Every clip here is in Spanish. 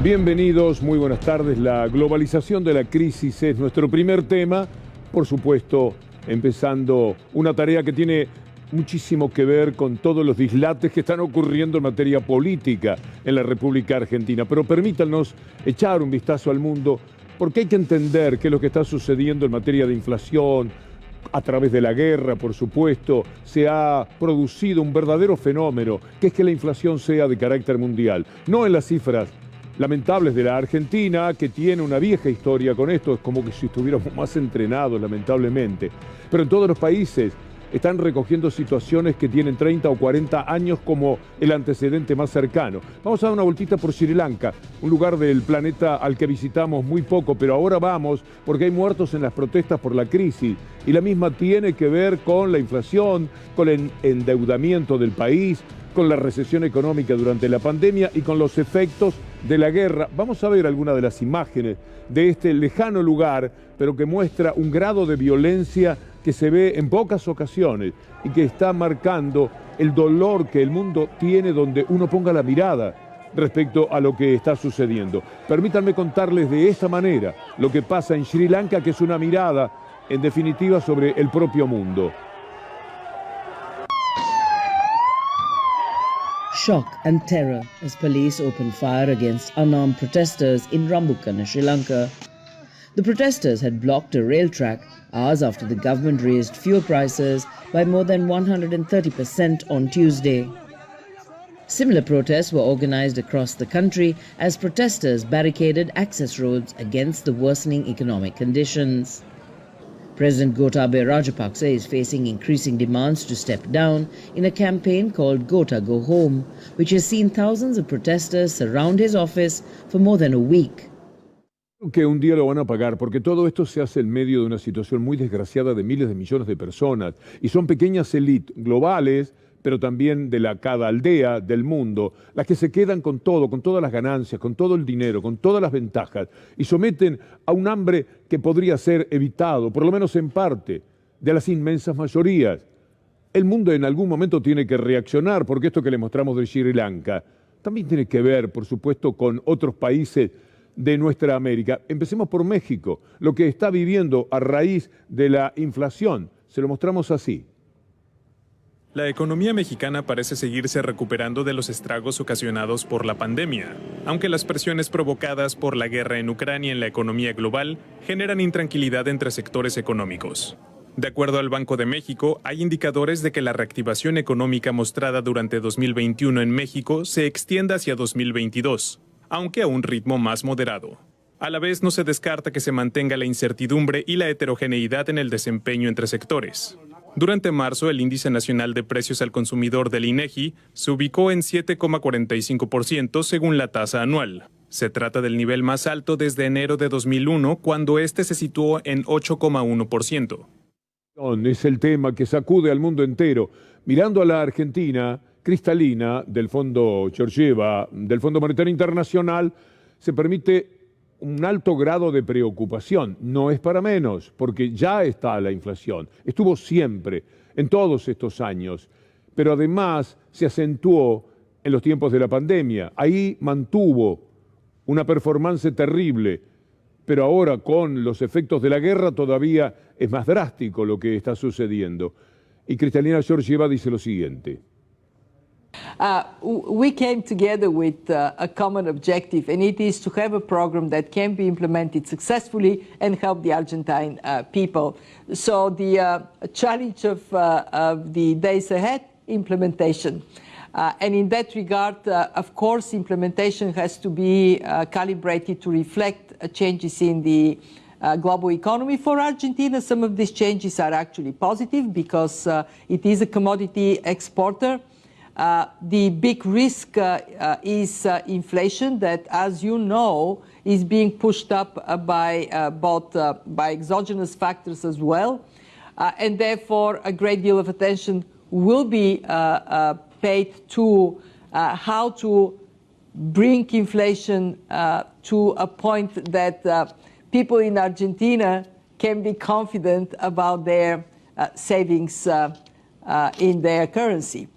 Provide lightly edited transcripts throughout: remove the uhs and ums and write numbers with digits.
Bienvenidos, muy buenas tardes. La globalización de la crisis es nuestro primer tema. Por supuesto, empezando una tarea que tiene muchísimo que ver con todos los dislates que están ocurriendo en materia política en la República Argentina. Pero permítanos echar un vistazo al mundo, porque hay que entender qué es lo que está sucediendo en materia de inflación. A través de la guerra, por supuesto, se ha producido un verdadero fenómeno, que es que la inflación sea de carácter mundial. No en las cifras lamentables de la Argentina, que tiene una vieja historia con esto, es como que si estuviéramos más entrenados, lamentablemente. Pero en todos los países están recogiendo situaciones que tienen 30 o 40 años como el antecedente más cercano. Vamos a dar una vueltita por Sri Lanka, un lugar del planeta al que visitamos muy poco, pero ahora vamos porque hay muertos en las protestas por la crisis y la misma tiene que ver con la inflación, con el endeudamiento del país, con la recesión económica durante la pandemia y con los efectos de la guerra. Vamos a ver algunas de las imágenes de este lejano lugar, pero que muestra un grado de violencia que se ve en pocas ocasiones y que está marcando el dolor que el mundo tiene donde uno ponga la mirada respecto a lo que está sucediendo. Permítanme contarles de esta manera lo que pasa en Sri Lanka, que es una mirada, en definitiva, sobre el propio mundo. Shock and terror as police opened fire against unarmed protesters in Rambukana, Sri Lanka. The protesters had blocked a rail track hours after the government raised fuel prices by more than 130% on Tuesday. Similar protests were organized across the country as protesters barricaded access roads against the worsening economic conditions. President Gotabaya Rajapaksa is facing increasing demands to step down in a campaign called Gota Go Home, which has seen thousands of protesters surround his office for more than a week. Que un día lo van a pagar, porque todo esto se hace en medio de una situación muy desgraciada de miles de millones de personas, y son pequeñas élites globales, pero también de cada aldea del mundo, las que se quedan con todo, con todas las ganancias, con todo el dinero, con todas las ventajas, y someten a un hambre que podría ser evitado, por lo menos en parte, de las inmensas mayorías. El mundo en algún momento tiene que reaccionar, porque esto que le mostramos de Sri Lanka también tiene que ver, por supuesto, con otros países de nuestra América. Empecemos por México, lo que está viviendo a raíz de la inflación. Se lo mostramos así. La economía mexicana parece seguirse recuperando de los estragos ocasionados por la pandemia, aunque las presiones provocadas por la guerra en Ucrania en la economía global generan intranquilidad entre sectores económicos. De acuerdo al Banco de México, hay indicadores de que la reactivación económica mostrada durante 2021 en México se extienda hacia 2022, aunque a un ritmo más moderado. A la vez, no se descarta que se mantenga la incertidumbre y la heterogeneidad en el desempeño entre sectores. Durante marzo, el Índice Nacional de Precios al Consumidor del INEGI se ubicó en 7,45% según la tasa anual. Se trata del nivel más alto desde enero de 2001, cuando este se situó en 8,1%. Es el tema que sacude al mundo entero. Mirando a la Argentina, Cristalina, del Fondo Georgieva, del Fondo Monetario Internacional, se permite un alto grado de preocupación. No es para menos, porque ya está la inflación. Estuvo siempre, en todos estos años, pero además se acentuó en los tiempos de la pandemia. Ahí mantuvo una performance terrible, pero ahora con los efectos de la guerra todavía es más drástico lo que está sucediendo. Y Cristalina Georgieva dice lo siguiente. We came together with a common objective, and it is to have a program that can be implemented successfully and help the Argentine people. So the challenge of the days ahead, implementation. And in that regard, of course, implementation has to be calibrated to reflect changes in the global economy. For Argentina, some of these changes are actually positive because it is a commodity exporter. The big risk is inflation that, as you know, is being pushed up by by exogenous factors as well. And therefore, a great deal of attention will be paid to how to bring inflation to a point that people in Argentina can be confident about their savings in their currency.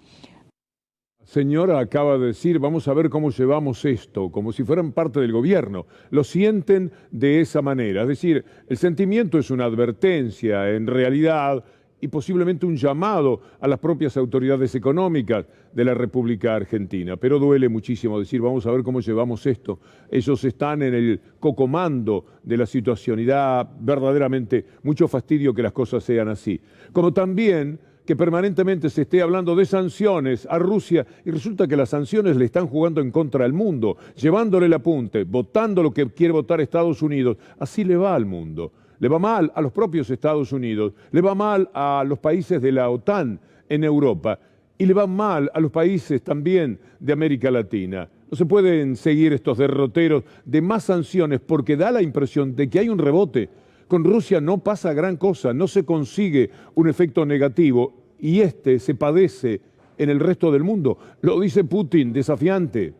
señora acaba de decir, vamos a ver cómo llevamos esto, como si fueran parte del gobierno. Lo sienten de esa manera. Es decir, el sentimiento es una advertencia, en realidad, y posiblemente un llamado a las propias autoridades económicas de la República Argentina. Pero duele muchísimo decir, vamos a ver cómo llevamos esto. Ellos están en el cocomando de la situación y da verdaderamente mucho fastidio que las cosas sean así. Como también que permanentemente se esté hablando de sanciones a Rusia y resulta que las sanciones le están jugando en contra al mundo, llevándole el apunte, votando lo que quiere votar Estados Unidos. Así le va al mundo. Le va mal a los propios Estados Unidos, le va mal a los países de la OTAN en Europa y le va mal a los países también de América Latina. No se pueden seguir estos derroteros de más sanciones porque da la impresión de que hay un rebote. Con Rusia no pasa gran cosa, no se consigue un efecto negativo y se padece en el resto del mundo. Lo dice Putin, desafiante.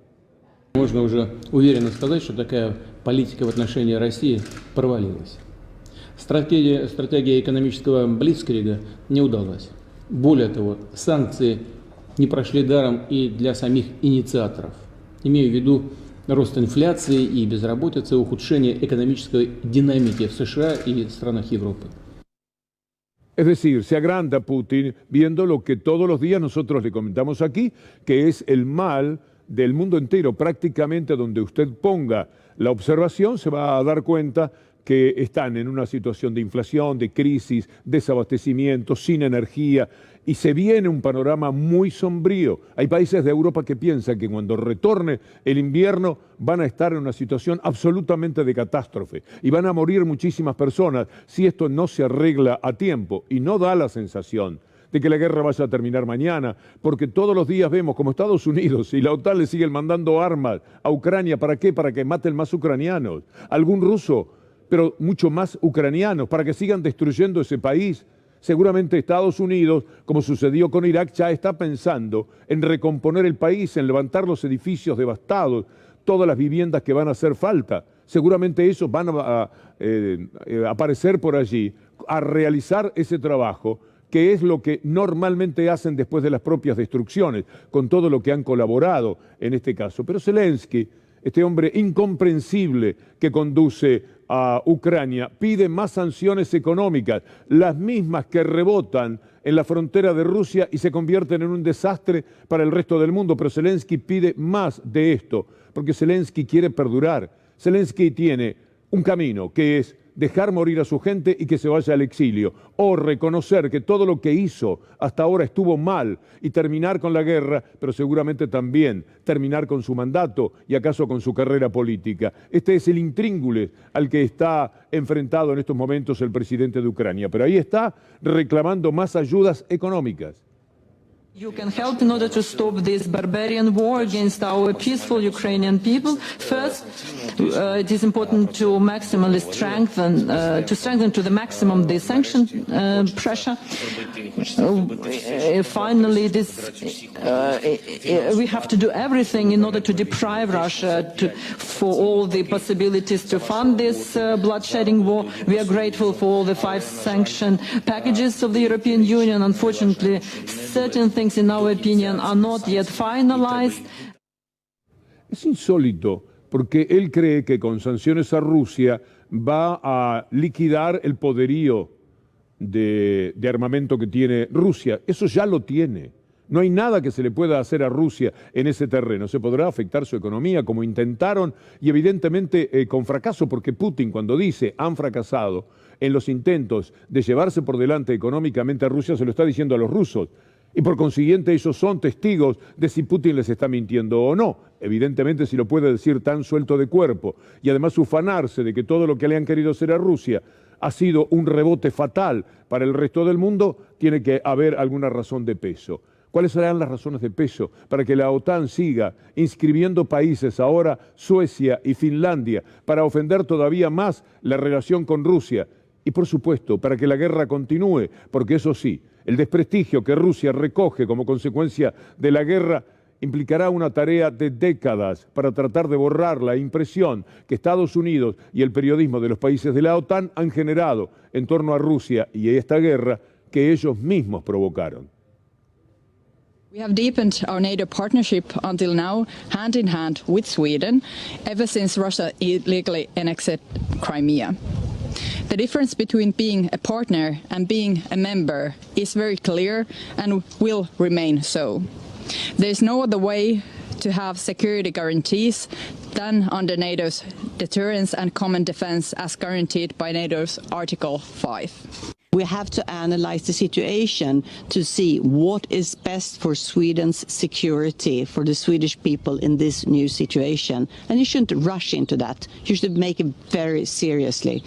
Можно уже уверенно сказать, что такая политика в отношении России провалилась. Стратегия экономического блицкрига не удалась. Более того, санкции не прошли даром и для самих инициаторов. Имею в виду рост инфляции и безработицы, ухудшение экономической динамики в США и странах Европы. Es decir, se agranda Putin viendo lo que todos los días nosotros le comentamos aquí, que es el mal del mundo entero. Prácticamente donde usted ponga la observación se va a dar cuenta que están en una situación de inflación, de crisis, desabastecimiento, sin energía, y se viene un panorama muy sombrío. Hay países de Europa que piensan que cuando retorne el invierno van a estar en una situación absolutamente de catástrofe y van a morir muchísimas personas si esto no se arregla a tiempo, y no da la sensación de que la guerra vaya a terminar mañana, porque todos los días vemos como Estados Unidos y la OTAN le siguen mandando armas a Ucrania. ¿Para qué? Para que maten más ucranianos. Algún ruso, pero mucho más ucranianos, para que sigan destruyendo ese país. Seguramente Estados Unidos, como sucedió con Irak, ya está pensando en recomponer el país, en levantar los edificios devastados, todas las viviendas que van a hacer falta. Seguramente ellos van a aparecer por allí, a realizar ese trabajo, que es lo que normalmente hacen después de las propias destrucciones, con todo lo que han colaborado en este caso. Pero Zelensky, este hombre incomprensible que conduce a Ucrania, pide más sanciones económicas, las mismas que rebotan en la frontera de Rusia y se convierten en un desastre para el resto del mundo. Pero Zelensky pide más de esto, porque Zelensky quiere perdurar. Zelensky tiene un camino, que es dejar morir a su gente y que se vaya al exilio, o reconocer que todo lo que hizo hasta ahora estuvo mal y terminar con la guerra, pero seguramente también terminar con su mandato y acaso con su carrera política. Este es el intríngulis al que está enfrentado en estos momentos el presidente de Ucrania, pero ahí está reclamando más ayudas económicas. You can help in order to stop this barbarian war against our peaceful Ukrainian people. First, it is important to maximally strengthen to the maximum the sanction pressure. Finally, we have to do everything in order to deprive Russia for all the possibilities to fund this bloodshedding war. We are grateful for all the 5 sanction packages of the European Union. Unfortunately, certain things, in our opinion, are not yet finalized. Es insólito, porque él cree que con sanciones a Rusia va a liquidar el poderío de armamento que tiene Rusia. Eso ya lo tiene. No hay nada que se le pueda hacer a Rusia en ese terreno. Se podrá afectar su economía como intentaron y evidentemente con fracaso, porque Putin, cuando dice han fracasado en los intentos de llevarse por delante económicamente a Rusia, se lo está diciendo a los rusos. Y por consiguiente ellos son testigos de si Putin les está mintiendo o no. Evidentemente si lo puede decir tan suelto de cuerpo y además ufanarse de que todo lo que le han querido hacer a Rusia ha sido un rebote fatal para el resto del mundo, tiene que haber alguna razón de peso. ¿Cuáles serán las razones de peso para que la OTAN siga inscribiendo países, ahora Suecia y Finlandia, para ofender todavía más la relación con Rusia? Y por supuesto, para que la guerra continúe, porque eso sí, el desprestigio que Rusia recoge como consecuencia de la guerra implicará una tarea de décadas para tratar de borrar la impresión que Estados Unidos y el periodismo de los países de la OTAN han generado en torno a Rusia y a esta guerra que ellos mismos provocaron. We have deepened our NATO partnership until now, hand in hand with Sweden, ever since Russia illegally annexed Crimea. The difference between being a partner and being a member is very clear and will remain so. There is no other way to have security guarantees than under NATO's deterrence and common defense as guaranteed by NATO's Article 5. We have to analyze the situation to see what is best for Sweden's security, for the Swedish people in this new situation. And you shouldn't rush into that. You should make it very seriously.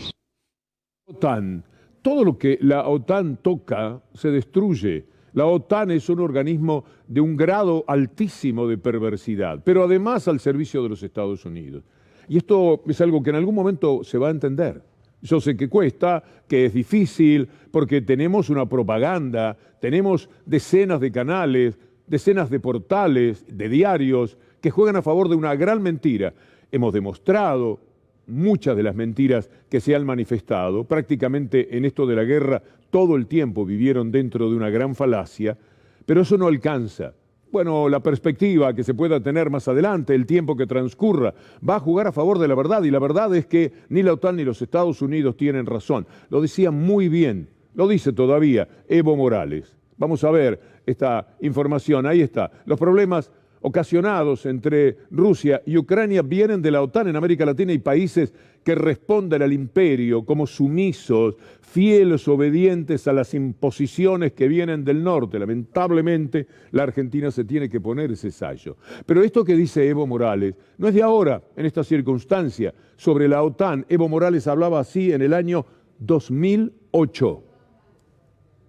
OTAN. Todo lo que la OTAN toca se destruye. La OTAN es un organismo de un grado altísimo de perversidad, pero además al servicio de los Estados Unidos. Y esto es algo que en algún momento se va a entender. Yo sé que cuesta, que es difícil, porque tenemos una propaganda, tenemos decenas de canales, decenas de portales, de diarios, que juegan a favor de una gran mentira. Hemos demostrado muchas de las mentiras que se han manifestado. Prácticamente en esto de la guerra todo el tiempo vivieron dentro de una gran falacia, pero eso no alcanza. Bueno, la perspectiva que se pueda tener más adelante, el tiempo que transcurra, va a jugar a favor de la verdad, y la verdad es que ni la OTAN ni los Estados Unidos tienen razón. Lo decía muy bien, lo dice todavía Evo Morales. Vamos a ver esta información, ahí está. Los problemas ocasionados entre Rusia y Ucrania vienen de la OTAN. En América Latina hay países que responden al imperio como sumisos, fieles, obedientes a las imposiciones que vienen del norte. Lamentablemente, la Argentina se tiene que poner ese sello. Pero esto que dice Evo Morales no es de ahora, en esta circunstancia. Sobre la OTAN, Evo Morales hablaba así en el año 2008.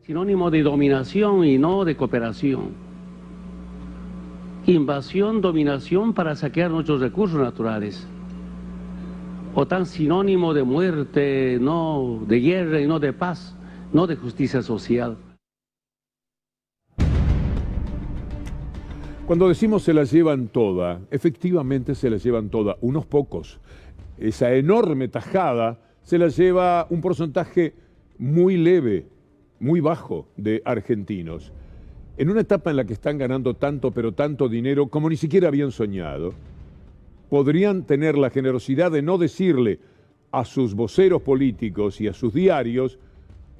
Sinónimo de dominación y no de cooperación. Invasión, dominación para saquear nuestros recursos naturales. OTAN sinónimo de muerte, no de guerra y no de paz, no de justicia social. Cuando decimos se la llevan toda, efectivamente se la llevan toda, unos pocos. Esa enorme tajada se la lleva un porcentaje muy leve, muy bajo de argentinos. En una etapa en la que están ganando tanto, pero tanto dinero como ni siquiera habían soñado, podrían tener la generosidad de no decirle a sus voceros políticos y a sus diarios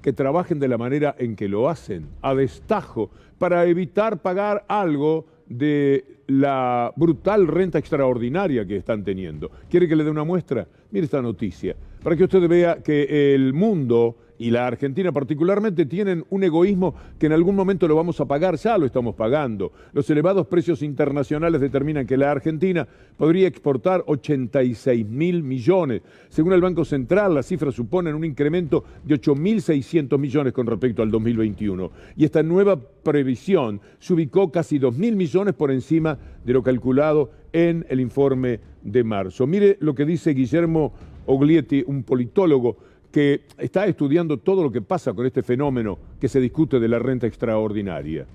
que trabajen de la manera en que lo hacen, a destajo, para evitar pagar algo de la brutal renta extraordinaria que están teniendo. ¿Quiere que le dé una muestra? Mire esta noticia, para que usted vea que el mundo y la Argentina particularmente tienen un egoísmo que en algún momento lo vamos a pagar, ya lo estamos pagando. Los elevados precios internacionales determinan que la Argentina podría exportar 86.000 millones. Según el Banco Central, las cifras suponen un incremento de 8.600 millones con respecto al 2021. Y esta nueva previsión se ubicó casi 2.000 millones por encima de lo calculado en el informe de marzo. Mire lo que dice Guillermo Oglietti, un politólogo que está estudiando todo lo que pasa con este fenómeno que se discute de la renta extraordinaria.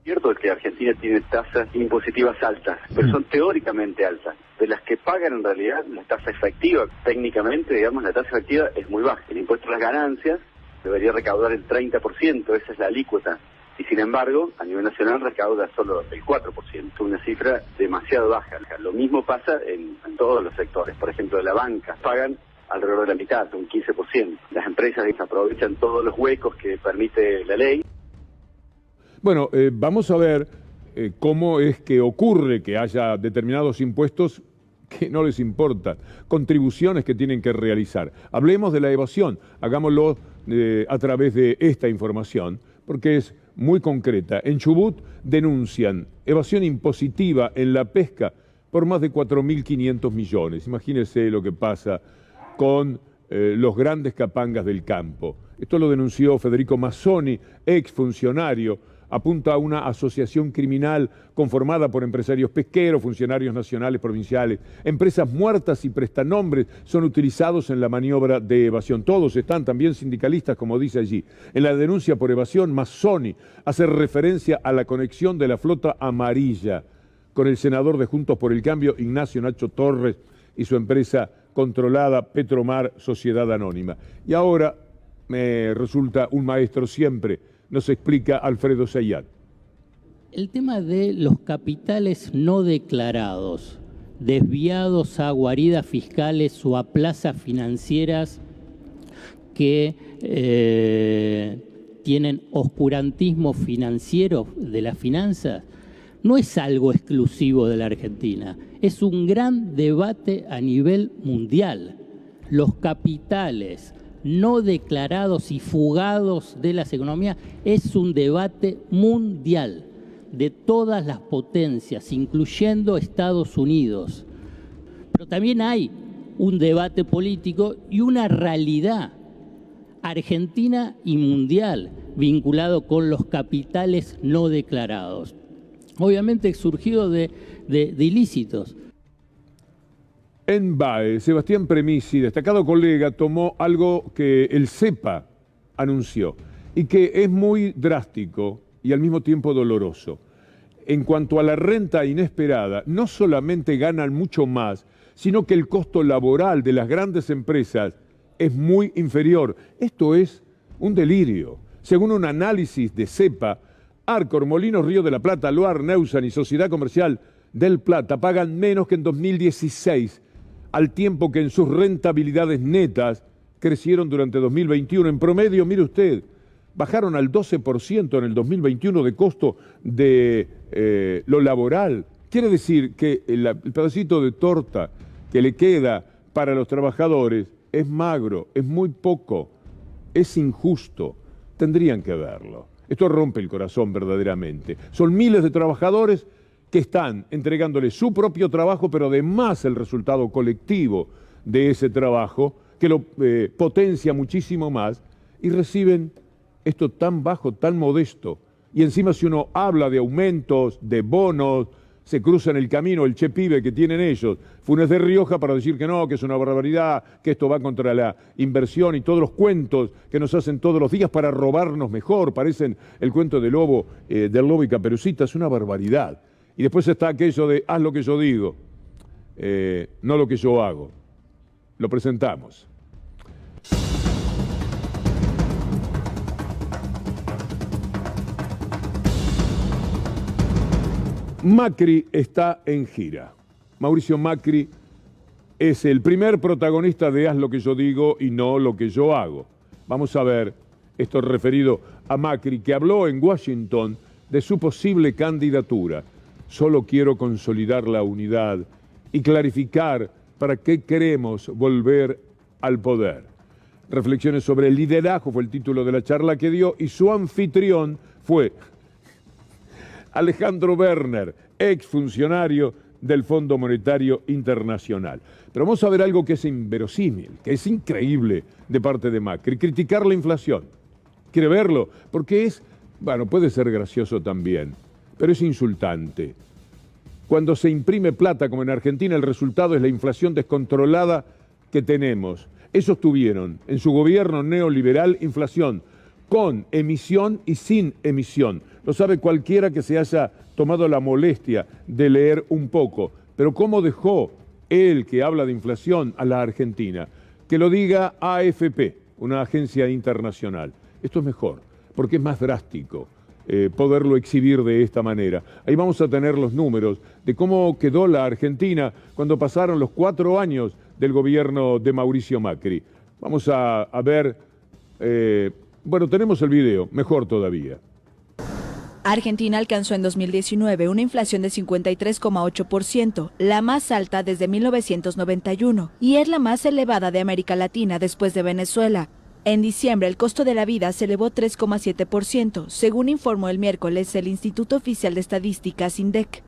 Cierto es que Argentina tiene tasas impositivas altas, pero son teóricamente altas. De las que pagan en realidad, la tasa efectiva, técnicamente, digamos, la tasa efectiva es muy baja. El impuesto a las ganancias debería recaudar el 30%, esa es la alícuota. Y sin embargo, a nivel nacional recauda solo el 4%, una cifra demasiado baja. Lo mismo pasa en todos los sectores. Por ejemplo, de la banca, pagan alrededor de la mitad, un 15%. Las empresas aprovechan todos los huecos que permite la ley. Bueno, vamos a ver cómo es que ocurre que haya determinados impuestos que no les importan, contribuciones que tienen que realizar. Hablemos de la evasión, hagámoslo a través de esta información, porque es muy concreta. En Chubut denuncian evasión impositiva en la pesca por más de 4.500 millones. Imagínense lo que pasa con los grandes capangas del campo. Esto lo denunció Federico Mazzoni, exfuncionario. Apunta a una asociación criminal conformada por empresarios pesqueros, funcionarios nacionales, provinciales. Empresas muertas y prestanombres son utilizados en la maniobra de evasión. Todos están también sindicalistas, como dice allí. En la denuncia por evasión, Mazzoni hace referencia a la conexión de la flota amarilla con el senador de Juntos por el Cambio, Ignacio Nacho Torres, y su empresa controlada Petromar Sociedad Anónima. Y ahora me resulta un maestro siempre, nos explica Alfredo Sayat. El tema de los capitales no declarados, desviados a guaridas fiscales o a plazas financieras que tienen oscurantismo financiero de las finanzas, no es algo exclusivo de la Argentina, es un gran debate a nivel mundial. Los capitales no declarados y fugados de las economías es un debate mundial de todas las potencias, incluyendo Estados Unidos. Pero también hay un debate político y una realidad argentina y mundial vinculado con los capitales no declarados. Obviamente surgido de ilícitos. En BAE, Sebastián Premisi, destacado colega, tomó algo que el CEPA anunció y que es muy drástico y al mismo tiempo doloroso. En cuanto a la renta inesperada, no solamente ganan mucho más, sino que el costo laboral de las grandes empresas es muy inferior. Esto es un delirio. Según un análisis de CEPA, Arcor, Molinos Río de la Plata, Loar, Neusan y Sociedad Comercial del Plata pagan menos que en 2016, al tiempo que en sus rentabilidades netas crecieron durante 2021. En promedio, mire usted, bajaron al 12% en el 2021 de costo de lo laboral. Quiere decir que el pedacito de torta que le queda para los trabajadores es magro, es muy poco, es injusto. Tendrían que verlo. Esto rompe el corazón verdaderamente. Son miles de trabajadores que están entregándole su propio trabajo, pero además el resultado colectivo de ese trabajo, que lo potencia muchísimo más, y reciben esto tan bajo, tan modesto. Y encima si uno habla de aumentos, de bonos, se cruza en el camino el che pibe que tienen ellos, Funes de Rioja, para decir que no, que es una barbaridad, que esto va contra la inversión, y todos los cuentos que nos hacen todos los días para robarnos mejor, parecen el cuento del lobo y Caperucita, es una barbaridad. Y después está aquello de haz lo que yo digo, no lo que yo hago. Lo presentamos. Macri está en gira. Mauricio Macri es el primer protagonista de haz lo que yo digo y no lo que yo hago. Vamos a ver esto referido a Macri, que habló en Washington de su posible candidatura. Solo quiero consolidar la unidad y clarificar para qué queremos volver al poder. Reflexiones sobre el liderazgo fue el título de la charla que dio, y su anfitrión fue Alejandro Werner, exfuncionario del Fondo Monetario Internacional. Pero vamos a ver algo que es inverosímil, que es increíble de parte de Macri: criticar la inflación. ¿Quiere verlo? Porque es, bueno, puede ser gracioso también, pero es insultante. Cuando se imprime plata, como en Argentina, el resultado es la inflación descontrolada que tenemos. Esos tuvieron en su gobierno neoliberal inflación con emisión y sin emisión. Lo sabe cualquiera que se haya tomado la molestia de leer un poco. Pero ¿cómo dejó él, que habla de inflación, a la Argentina? Que lo diga AFP, una agencia internacional. Esto es mejor, porque es más drástico poderlo exhibir de esta manera. Ahí vamos a tener los números de cómo quedó la Argentina cuando pasaron los 4 años del gobierno de Mauricio Macri. Vamos a ver, bueno, tenemos el video, mejor todavía. Argentina alcanzó en 2019 una inflación de 53,8%, la más alta desde 1991, y es la más elevada de América Latina después de Venezuela. En diciembre, el costo de la vida se elevó 3,7%, según informó el miércoles el Instituto Oficial de Estadísticas, INDEC.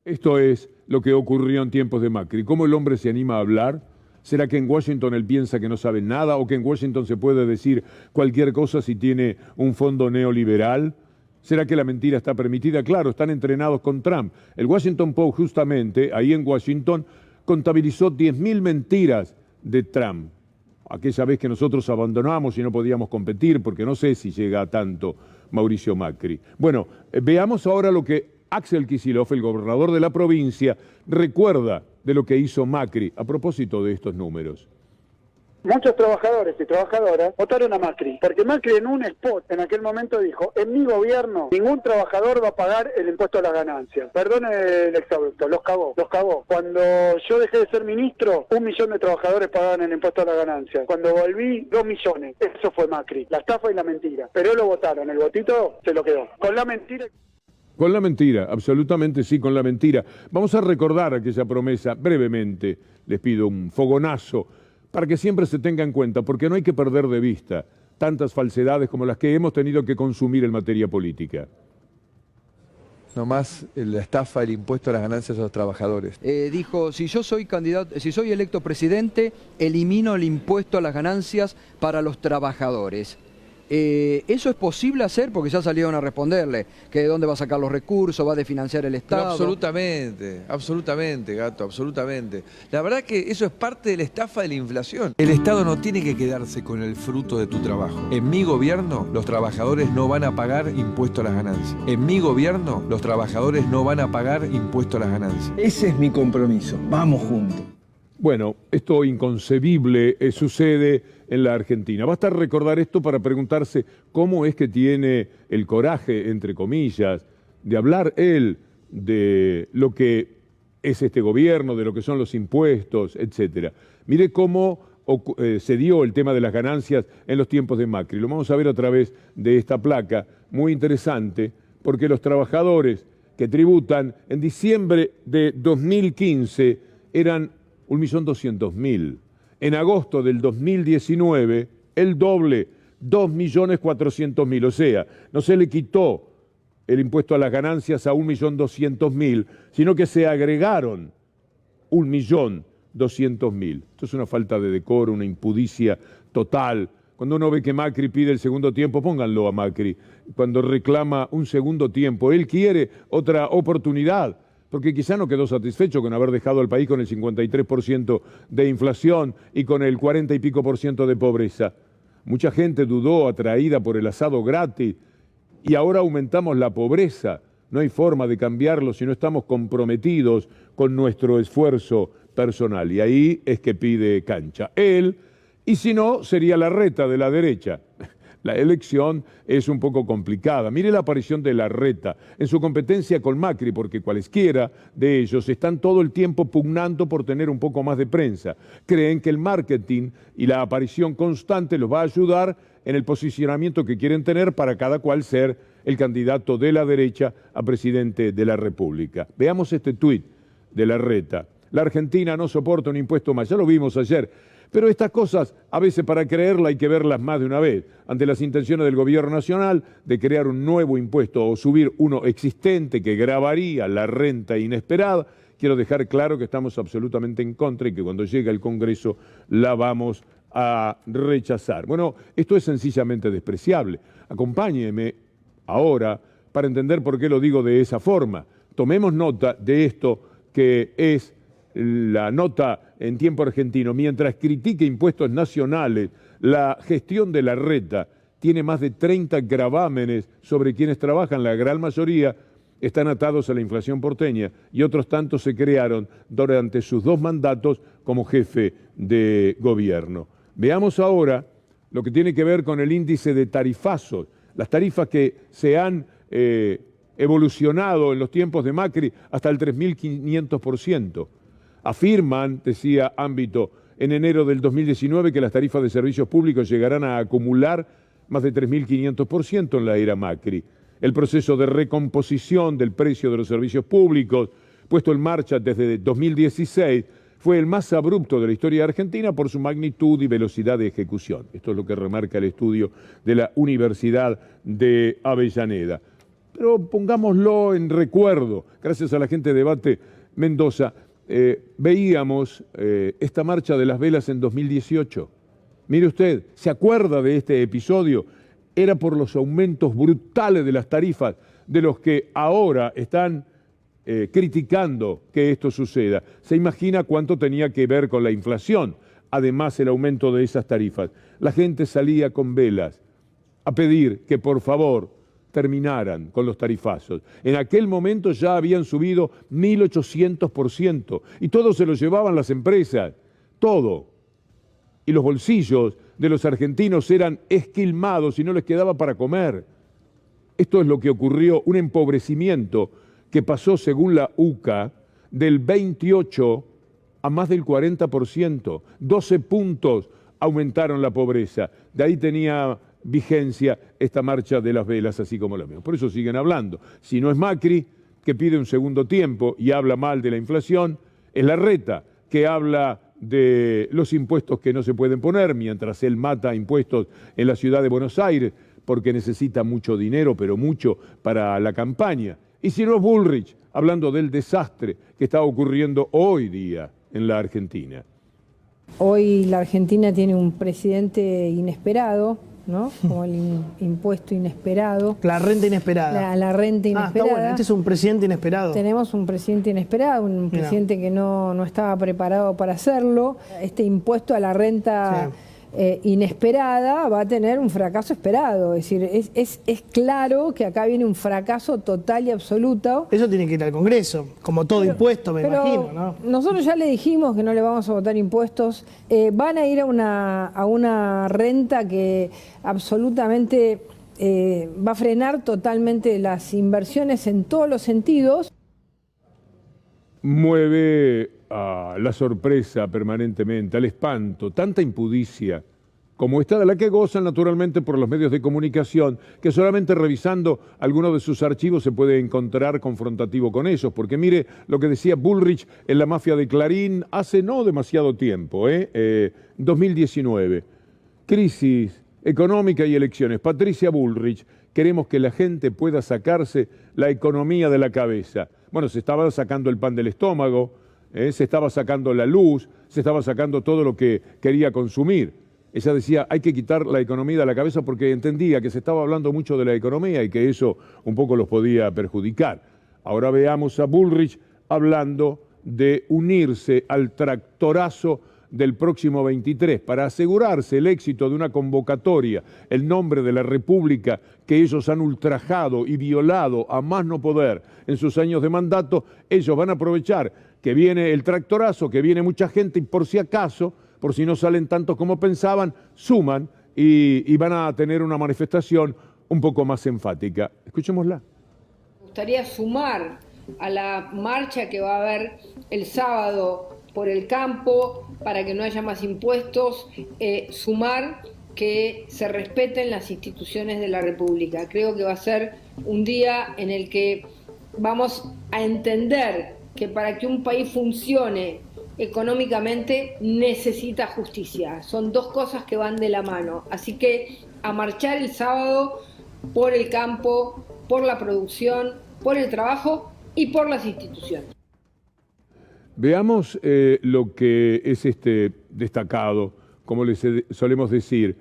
Esto es lo que ocurrió en tiempos de Macri. ¿Cómo el hombre se anima a hablar? ¿Será que en Washington él piensa que no sabe nada, o que en Washington se puede decir cualquier cosa si tiene un fondo neoliberal? ¿Será que la mentira está permitida? Claro, están entrenados con Trump. El Washington Post, justamente, ahí en Washington, contabilizó 10.000 mentiras de Trump. Aquella vez que nosotros abandonamos y no podíamos competir, porque no sé si llega a tanto Mauricio Macri. Bueno, veamos ahora lo que Axel Kicillof, el gobernador de la provincia, recuerda de lo que hizo Macri a propósito de estos números. Muchos trabajadores y trabajadoras votaron a Macri, porque Macri en un spot en aquel momento dijo: en mi gobierno ningún trabajador va a pagar el impuesto a las ganancias. Perdón el exabrupto, los cagó. Cuando yo dejé de ser ministro, 1 millón de trabajadores pagaban el impuesto a las ganancias. Cuando volví, 2 millones. Eso fue Macri, la estafa y la mentira. Pero lo votaron, el votito se lo quedó. Con la mentira... Con la mentira, absolutamente sí, con la mentira. Vamos a recordar aquella promesa brevemente. Les pido un fogonazo para que siempre se tenga en cuenta, porque no hay que perder de vista tantas falsedades como las que hemos tenido que consumir en materia política. No más la estafa, el impuesto a las ganancias a los trabajadores. Dijo: si yo soy candidato, si soy electo presidente, elimino el impuesto a las ganancias para los trabajadores. ¿Eso es posible hacer? Porque ya salieron a responderle que de dónde va a sacar los recursos, va a desfinanciar el Estado. Pero absolutamente, Gato, absolutamente. La verdad que eso es parte de la estafa de la inflación. El Estado no tiene que quedarse con el fruto de tu trabajo. En mi gobierno, los trabajadores no van a pagar impuesto a las ganancias. En mi gobierno, los trabajadores no van a pagar impuesto a las ganancias. Ese es mi compromiso. Vamos juntos. Bueno, esto inconcebible sucede en la Argentina. Basta recordar esto para preguntarse cómo es que tiene el coraje, entre comillas, de hablar él de lo que es este gobierno, de lo que son los impuestos, etcétera. Mire cómo se dio el tema de las ganancias en los tiempos de Macri. Lo vamos a ver a través de esta placa, muy interesante, porque los trabajadores que tributan en diciembre de 2015 eran 1.200.000. En agosto del 2019, el doble, 2.400.000. O sea, no se le quitó el impuesto a las ganancias a 1.200.000, sino que se agregaron 1.200.000. Esto es una falta de decoro, una impudicia total. Cuando uno ve que Macri pide el segundo tiempo, pónganlo a Macri. Cuando reclama un segundo tiempo, él quiere otra oportunidad, porque quizá no quedó satisfecho con haber dejado al país con el 53% de inflación y con el 40 y pico por ciento de pobreza. Mucha gente dudó, atraída por el asado gratis, y ahora aumentamos la pobreza. No hay forma de cambiarlo si no estamos comprometidos con nuestro esfuerzo personal. Y ahí es que pide cancha él, y si no, sería Larreta de la derecha. La elección es un poco complicada. Mire la aparición de Larreta en su competencia con Macri, porque cualesquiera de ellos están todo el tiempo pugnando por tener un poco más de prensa. Creen que el marketing y la aparición constante los va a ayudar en el posicionamiento que quieren tener para cada cual ser el candidato de la derecha a presidente de la República. Veamos este tuit de Larreta. La Argentina no soporta un impuesto más. Ya lo vimos ayer. Pero estas cosas, a veces para creerla hay que verlas más de una vez. Ante las intenciones del gobierno nacional de crear un nuevo impuesto o subir uno existente que gravaría la renta inesperada, quiero dejar claro que estamos absolutamente en contra y que cuando llegue al Congreso la vamos a rechazar. Bueno, esto es sencillamente despreciable. Acompáñeme ahora para entender por qué lo digo de esa forma. Tomemos nota de esto que es la nota en Tiempo Argentino. Mientras critique impuestos nacionales, la gestión de Larreta tiene más de 30 gravámenes sobre quienes trabajan. La gran mayoría están atados a la inflación porteña y otros tantos se crearon durante sus 2 mandatos como jefe de gobierno. Veamos ahora lo que tiene que ver con el índice de tarifazos, las tarifas que se han evolucionado en los tiempos de Macri hasta el 3.500%. Afirman, decía Ámbito, en enero del 2019 que las tarifas de servicios públicos llegarán a acumular más de 3.500% en la era Macri. El proceso de recomposición del precio de los servicios públicos, puesto en marcha desde 2016, fue el más abrupto de la historia argentina por su magnitud y velocidad de ejecución. Esto es lo que remarca el estudio de la Universidad de Avellaneda. Pero pongámoslo en recuerdo, gracias a la gente de Debate Mendoza, veíamos esta marcha de las velas en 2018. Mire usted, ¿se acuerda de este episodio? Era por los aumentos brutales de las tarifas de los que ahora están criticando que esto suceda. ¿Se imagina cuánto tenía que ver con la inflación? Además, el aumento de esas tarifas. La gente salía con velas a pedir que por favor terminaran con los tarifazos. En aquel momento ya habían subido 1.800% y todo se lo llevaban las empresas, todo. y los bolsillos de los argentinos eran esquilmados y no les quedaba para comer. Esto es lo que ocurrió, un empobrecimiento que pasó, según la UCA, del 28 a más del 40%. 12 puntos aumentaron la pobreza. De ahí tenía vigencia esta marcha de las velas, así como la vemos. Por eso siguen hablando. Si no es Macri, que pide un segundo tiempo y habla mal de la inflación, es Larreta, que habla de los impuestos que no se pueden poner, mientras él mata impuestos en la ciudad de Buenos Aires, porque necesita mucho dinero, pero mucho para la campaña. Y si no es Bullrich, hablando del desastre que está ocurriendo hoy día en la Argentina. Hoy la Argentina tiene un presidente inesperado, ¿no? Como el impuesto inesperado. La renta inesperada. La renta inesperada. Está bueno, este es un presidente inesperado. Tenemos un presidente inesperado, un presidente que no estaba preparado para hacerlo. Este impuesto a la renta inesperada va a tener un fracaso esperado. Es decir, es claro que acá viene un fracaso total y absoluto. Eso tiene que ir al Congreso, como todo impuesto, me imagino, ¿no? Nosotros ya le dijimos que no le vamos a votar impuestos. Van a ir a una renta que absolutamente va a frenar totalmente las inversiones en todos los sentidos. Mueve a la sorpresa permanentemente, al espanto, tanta impudicia como esta de la que gozan naturalmente por los medios de comunicación, que solamente revisando algunos de sus archivos se puede encontrar confrontativo con ellos, porque mire lo que decía Bullrich en la mafia de Clarín hace no demasiado tiempo, 2019, crisis económica y elecciones. Patricia Bullrich, queremos que la gente pueda sacarse la economía de la cabeza. Bueno, se estaba sacando el pan del estómago, se estaba sacando la luz, se estaba sacando todo lo que quería consumir. Ella decía, hay que quitar la economía de la cabeza porque entendía que se estaba hablando mucho de la economía y que eso un poco los podía perjudicar. Ahora veamos a Bullrich hablando de unirse al tractorazo del próximo 23 para asegurarse el éxito de una convocatoria, el nombre de la República que ellos han ultrajado y violado a más no poder en sus años de mandato. Ellos van a aprovechar que viene el tractorazo, que viene mucha gente y por si acaso, por si no salen tantos como pensaban, suman y van a tener una manifestación un poco más enfática. Escuchémosla. Me gustaría sumar a la marcha que va a haber el sábado por el campo, para que no haya más impuestos, sumar que se respeten las instituciones de la República. Creo que va a ser un día en el que vamos a entender que para que un país funcione económicamente necesita justicia. Son dos cosas que van de la mano. Así que a marchar el sábado por el campo, por la producción, por el trabajo y por las instituciones. Veamos lo que es este destacado, como les solemos decir.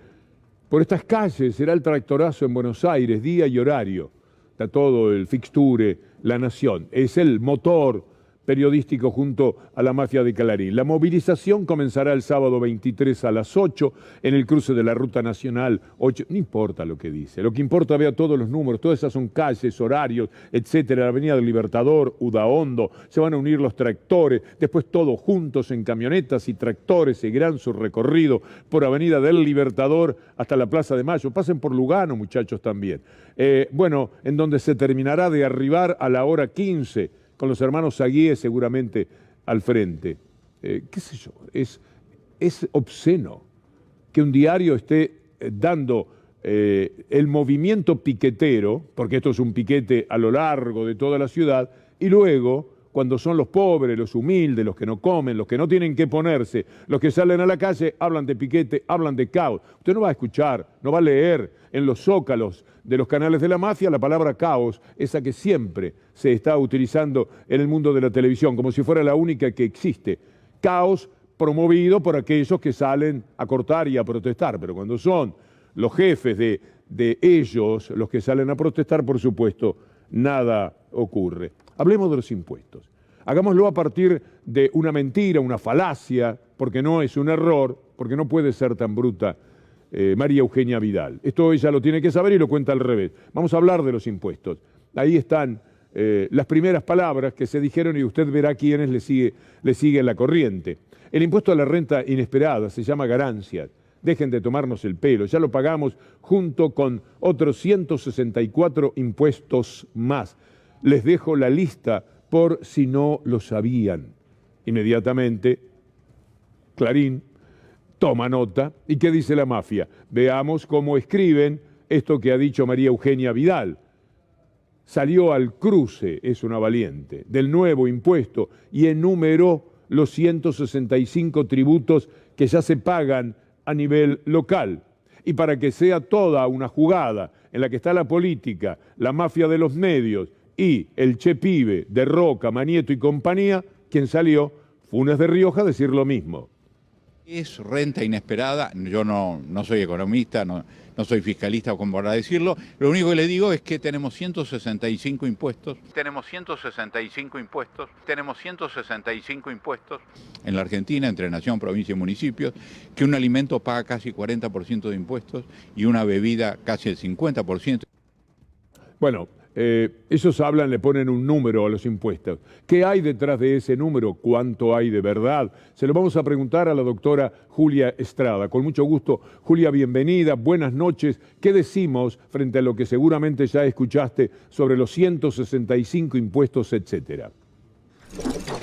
Por estas calles será el tractorazo en Buenos Aires, día y horario. Está todo el fixture, La Nación. Es el motor periodístico junto a la mafia de Clarín. La movilización comenzará el sábado 23 a las 8 en el cruce de la Ruta Nacional 8. No importa lo que dice, lo que importa, vea todos los números, todas esas son calles, horarios, etcétera. La Avenida del Libertador, Udaondo, se van a unir los tractores, después todos juntos en camionetas y tractores seguirán su recorrido por Avenida del Libertador hasta la Plaza de Mayo. Pasen por Lugano, muchachos, también. En donde se terminará de arribar a la hora 15, con los hermanos Aguié seguramente al frente. ¿Qué sé yo? Es obsceno que un diario esté dando el movimiento piquetero, porque esto es un piquete a lo largo de toda la ciudad, y luego, cuando son los pobres, los humildes, los que no comen, los que no tienen que ponerse, los que salen a la calle, hablan de piquete, hablan de caos. Usted no va a escuchar, no va a leer en los zócalos de los canales de la mafia la palabra caos, esa que siempre se está utilizando en el mundo de la televisión, como si fuera la única que existe. Caos promovido por aquellos que salen a cortar y a protestar, pero cuando son los jefes de ellos los que salen a protestar, por supuesto, nada ocurre. Hablemos de los impuestos. Hagámoslo a partir de una mentira, una falacia, porque no es un error, porque no puede ser tan bruta María Eugenia Vidal. Esto ella lo tiene que saber y lo cuenta al revés. Vamos a hablar de los impuestos. Ahí están las primeras palabras que se dijeron y usted verá quiénes le sigue la corriente. El impuesto a la renta inesperada se llama ganancias. Dejen de tomarnos el pelo, ya lo pagamos junto con otros 164 impuestos más. Les dejo la lista por si no lo sabían. Inmediatamente, Clarín toma nota. ¿Y qué dice la mafia? Veamos cómo escriben esto que ha dicho María Eugenia Vidal. Salió al cruce, es una valiente, del nuevo impuesto y enumeró los 165 tributos que ya se pagan a nivel local. Y para que sea toda una jugada en la que está la política, la mafia de los medios y el Che Pibe de Roca, Manieto y compañía, quien salió, Funes de Rioja, a decir lo mismo. Es renta inesperada, yo no soy economista, no soy fiscalista como para decirlo, lo único que le digo es que tenemos 165 impuestos, en la Argentina, entre nación, provincia y municipios, que un alimento paga casi 40% de impuestos y una bebida casi el 50%. Bueno, ellos hablan, le ponen un número a los impuestos. ¿Qué hay detrás de ese número? ¿Cuánto hay de verdad? Se lo vamos a preguntar a la doctora Julia Estrada. Con mucho gusto. Julia, bienvenida, buenas noches. ¿Qué decimos frente a lo que seguramente ya escuchaste sobre los 165 impuestos, etcétera?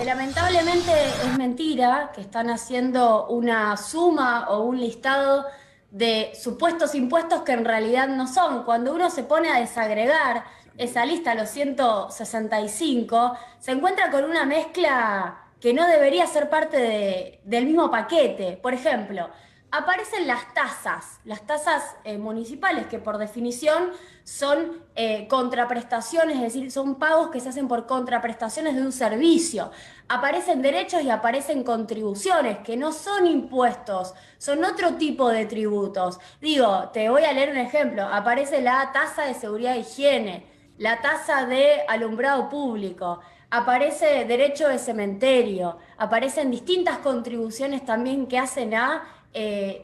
Lamentablemente es mentira que están haciendo una suma o un listado de supuestos impuestos que en realidad no son. Cuando uno se pone a desagregar esa lista, los 165, se encuentra con una mezcla que no debería ser parte del mismo paquete. Por ejemplo, aparecen las tasas municipales, que por definición son contraprestaciones, es decir, son pagos que se hacen por contraprestaciones de un servicio. Aparecen derechos y aparecen contribuciones, que no son impuestos, son otro tipo de tributos. Digo, te voy a leer un ejemplo. Aparece la tasa de seguridad e higiene, la tasa de alumbrado público, aparece derecho de cementerio, aparecen distintas contribuciones también que hacen a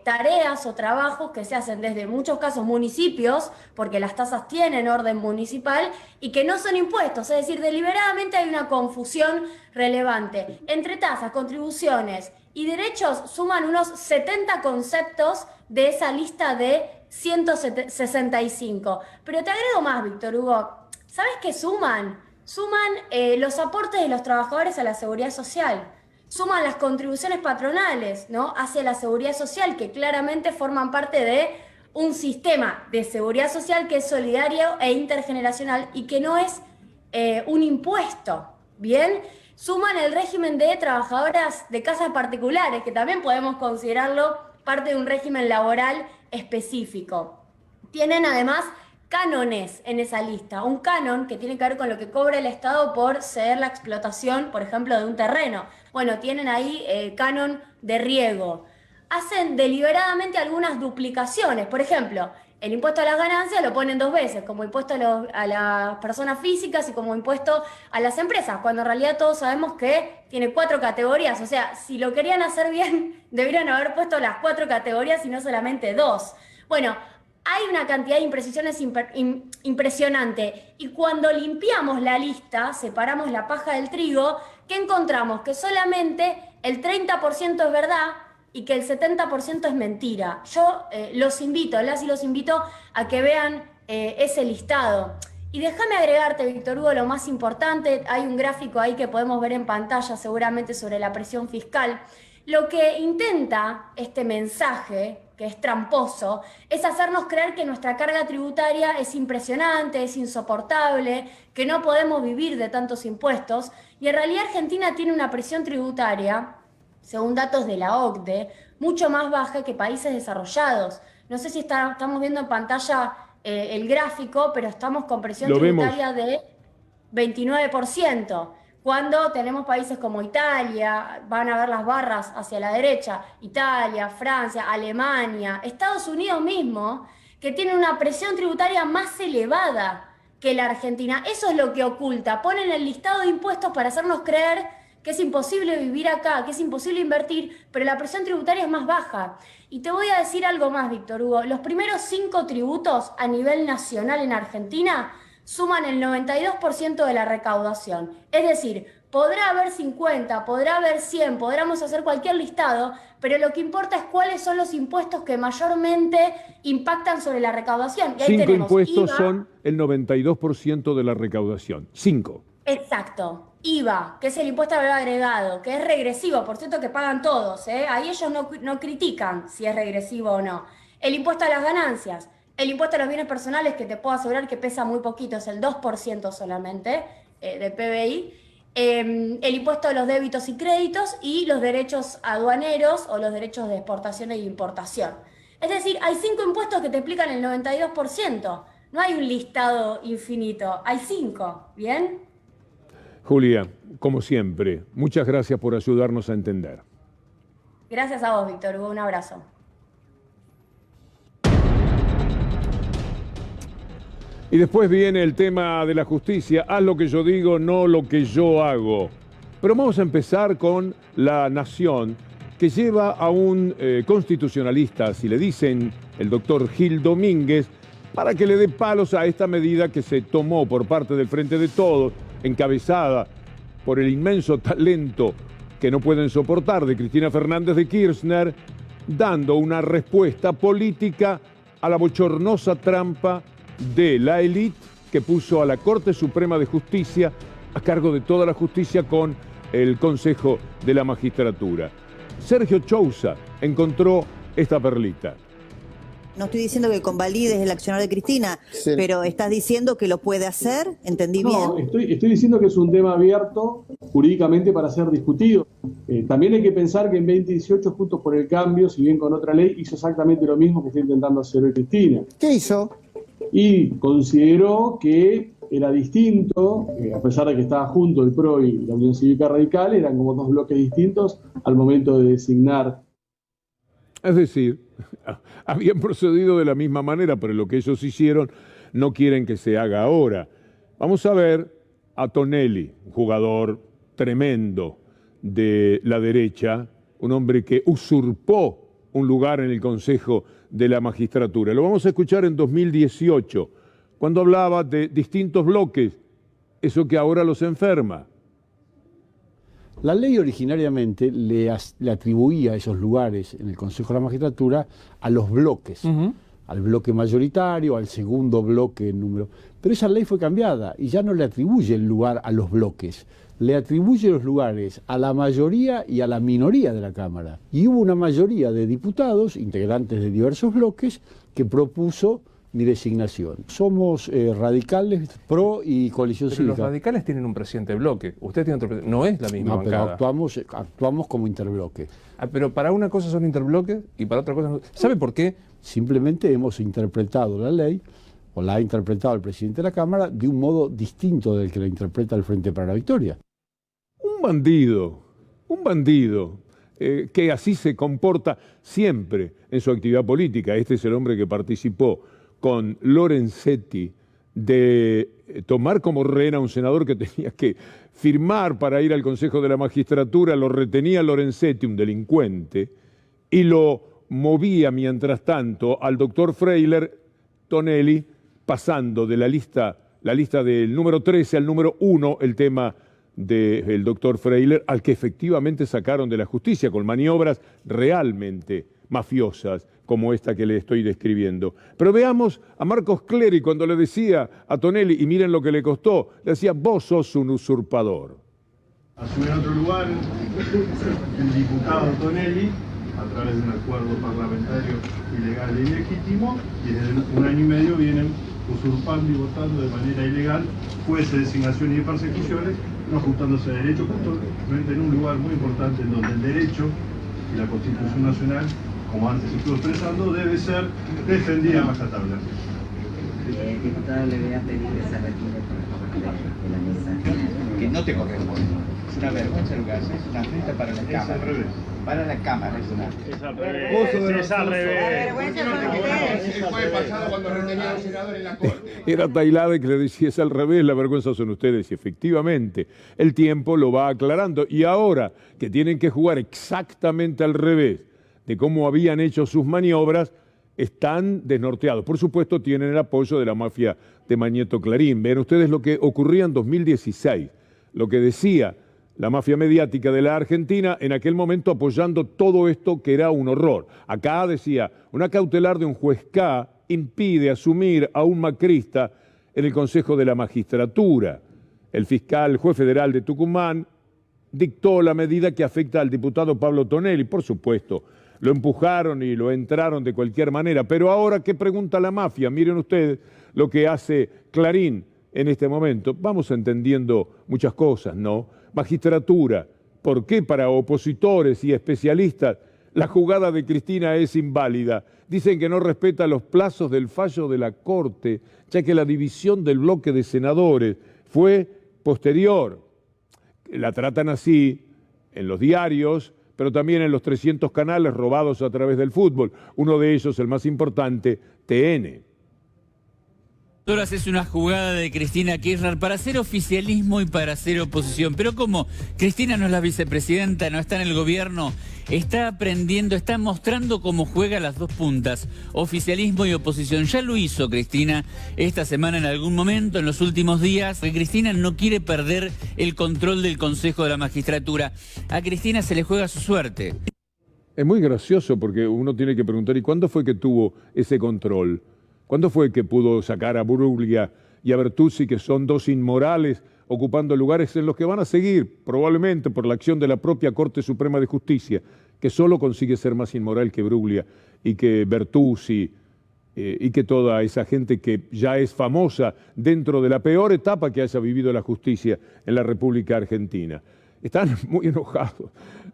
tareas o trabajos que se hacen desde, en muchos casos, municipios, porque las tasas tienen orden municipal, y que no son impuestos. Es decir, deliberadamente hay una confusión relevante. Entre tasas, contribuciones y derechos suman unos 70 conceptos de esa lista de 165. Pero te agrego más, Víctor Hugo. ¿Sabes qué suman? Suman los aportes de los trabajadores a la seguridad social. Suman las contribuciones patronales, ¿no?, hacia la seguridad social, que claramente forman parte de un sistema de seguridad social que es solidario e intergeneracional y que no es un impuesto, ¿bien? Suman el régimen de trabajadoras de casas particulares, que también podemos considerarlo parte de un régimen laboral específico. Tienen además cánones en esa lista, un canon que tiene que ver con lo que cobra el Estado por ceder la explotación, por ejemplo, de un terreno. Bueno, tienen ahí canon de riego. Hacen deliberadamente algunas duplicaciones. Por ejemplo, el impuesto a las ganancias lo ponen dos veces, como impuesto a las personas físicas y como impuesto a las empresas, cuando en realidad todos sabemos que tiene 4 categorías. O sea, si lo querían hacer bien, deberían haber puesto las 4 categorías y no solamente 2. Bueno, hay una cantidad de imprecisiones impresionante, y cuando limpiamos la lista, separamos la paja del trigo, ¿qué encontramos? Que solamente el 30% es verdad y que el 70% es mentira. Yo los invito a que vean ese listado. Y déjame agregarte, Víctor Hugo, lo más importante. Hay un gráfico ahí que podemos ver en pantalla seguramente sobre la presión fiscal. Lo que intenta este mensaje, que es tramposo, es hacernos creer que nuestra carga tributaria es impresionante, es insoportable, que no podemos vivir de tantos impuestos. Y en realidad Argentina tiene una presión tributaria, según datos de la OCDE, mucho más baja que países desarrollados. No sé si estamos viendo en pantalla el gráfico, pero estamos con presión tributaria de 29%. Cuando tenemos países como Italia, van a ver las barras hacia la derecha, Italia, Francia, Alemania, Estados Unidos mismo, que tienen una presión tributaria más elevada que la Argentina. Eso es lo que oculta. Ponen el listado de impuestos para hacernos creer que es imposible vivir acá, que es imposible invertir, pero la presión tributaria es más baja. Y te voy a decir algo más, Víctor Hugo. Los primeros 5 tributos a nivel nacional en Argentina suman el 92% de la recaudación. Es decir, Podrá haber 50, podrá haber 100, podremos hacer cualquier listado, pero lo que importa es cuáles son los impuestos que mayormente impactan sobre la recaudación. Y ahí 5 tenemos impuestos IVA, son el 92% de la recaudación. 5. exacto. IVA, que es el impuesto al valor agregado, que es regresivo, por cierto que pagan todos, ¿eh? Ahí ellos no critican si es regresivo o no. El impuesto a las ganancias, el impuesto a los bienes personales, que te puedo asegurar que pesa muy poquito, es el 2% solamente del PBI. El impuesto a los débitos y créditos y los derechos aduaneros o los derechos de exportación e importación. Es decir, hay 5 impuestos que te explican el 92%. No hay un listado infinito, hay 5, ¿bien? Julia, como siempre, muchas gracias por ayudarnos a entender. Gracias a vos, Víctor Hugo, un abrazo. Y después viene el tema de la justicia, haz lo que yo digo, no lo que yo hago. Pero vamos a empezar con La Nación, que lleva a un constitucionalista, así le dicen, el doctor Gil Domínguez, para que le dé palos a esta medida que se tomó por parte del Frente de Todos, encabezada por el inmenso talento que no pueden soportar de Cristina Fernández de Kirchner, dando una respuesta política a la bochornosa trampa de la élite que puso a la Corte Suprema de Justicia a cargo de toda la justicia con el Consejo de la Magistratura. Sergio Chousa encontró esta perlita. No estoy diciendo que convalides el accionar de Cristina, sí, pero estás diciendo que lo puede hacer, ¿entendí bien? No, estoy diciendo que es un tema abierto jurídicamente para ser discutido. También hay que pensar que en 2018 Juntos por el Cambio, si bien con otra ley, hizo exactamente lo mismo que está intentando hacer hoy Cristina. ¿Qué hizo? Y consideró que era distinto, a pesar de que estaba junto el PRO y la Unión Cívica Radical, eran como dos bloques distintos al momento de designar. Es decir, habían procedido de la misma manera, pero lo que ellos hicieron no quieren que se haga ahora. Vamos a ver a Tonelli, un jugador tremendo de la derecha, un hombre que usurpó un lugar en el Consejo de la Magistratura. Lo vamos a escuchar en 2018, cuando hablaba de distintos bloques, eso que ahora los enferma. La ley originariamente le atribuía esos lugares en el Consejo de la Magistratura a los bloques, al bloque mayoritario, al segundo bloque en número. Pero esa ley fue cambiada y ya no le atribuye el lugar a los bloques, le atribuye los lugares a la mayoría y a la minoría de la Cámara. Y hubo una mayoría de diputados, integrantes de diversos bloques, que propuso mi designación. Somos radicales, PRO y Coalición Cívica. Pero los radicales tienen un presidente bloque, usted tiene otro presidente, no es la misma bancada. Pero actuamos como interbloque. Pero para una cosa son interbloques y para otra cosa no. ¿Sabe por qué? Simplemente hemos interpretado la ley, o la ha interpretado el presidente de la Cámara, de un modo distinto del que la interpreta el Frente para la Victoria. Un bandido que así se comporta siempre en su actividad política. Este es el hombre que participó con Lorenzetti de tomar como rehén a un senador que tenía que firmar para ir al Consejo de la Magistratura, lo retenía Lorenzetti, un delincuente, y lo movía mientras tanto al doctor Freiler, Tonelli, pasando de la lista del número 13 al número 1, el tema del doctor Freiler, al que efectivamente sacaron de la justicia con maniobras realmente mafiosas como esta que le estoy describiendo. Pero veamos a Marcos Clery cuando le decía a Tonelli, y miren lo que le costó, le decía, vos sos un usurpador. Asume en otro lugar el diputado Tonelli, a través de un acuerdo parlamentario ilegal e ilegítimo, y desde 1 año y medio vienen usurpando y votando de manera ilegal jueces de designación y de persecuciones, no ajustándose a derecho, justamente en un lugar muy importante en donde el derecho y la Constitución Nacional, como antes se estuvo expresando, debe ser defendida a rajatabla. Diputado, le voy a pedir que se retire por favor de la mesa. Que no te corresponde. Es una vergüenza lo que haces, es una afrenta para la Cámara. Es al revés. Para la Cámara es una. Es al revés. Es al revés. Fue pasado cuando retenía a un senador en la Corte. Era Tailade que le decía, es al revés, la vergüenza son ustedes. Y efectivamente, el tiempo lo va aclarando. Y ahora que tienen que jugar exactamente al revés de cómo habían hecho sus maniobras, están desnorteados. Por supuesto, tienen el apoyo de la mafia de Mañeto Clarín. Vean ustedes lo que ocurría en 2016, lo que decía la mafia mediática de la Argentina, en aquel momento apoyando todo esto que era un horror. Acá decía, una cautelar de un juez K impide asumir a un macrista en el Consejo de la Magistratura. El fiscal, juez federal de Tucumán, dictó la medida que afecta al diputado Pablo Tonelli. Por supuesto, lo empujaron y lo entraron de cualquier manera. Pero ahora, ¿qué pregunta la mafia? Miren ustedes lo que hace Clarín en este momento. Vamos entendiendo muchas cosas, ¿no? Magistratura, ¿por qué para opositores y especialistas la jugada de Cristina es inválida? Dicen que no respeta los plazos del fallo de la Corte, ya que la división del bloque de senadores fue posterior. La tratan así en los diarios, pero también en los 300 canales robados a través del fútbol. Uno de ellos, el más importante, TN. Horas es una jugada de Cristina Kirchner para hacer oficialismo y para hacer oposición. Pero como Cristina no es la vicepresidenta, no está en el gobierno, está aprendiendo, está mostrando cómo juega las dos puntas, oficialismo y oposición. Ya lo hizo Cristina esta semana en algún momento, en los últimos días. Cristina no quiere perder el control del Consejo de la Magistratura. A Cristina se le juega su suerte. Es muy gracioso porque uno tiene que preguntar, ¿y cuándo fue que tuvo ese control? ¿Cuándo fue que pudo sacar a Bruglia y a Bertuzzi, que son dos inmorales, ocupando lugares en los que van a seguir, probablemente por la acción de la propia Corte Suprema de Justicia, que solo consigue ser más inmoral que Bruglia y que Bertuzzi y que toda esa gente que ya es famosa dentro de la peor etapa que haya vivido la justicia en la República Argentina? Están muy enojados.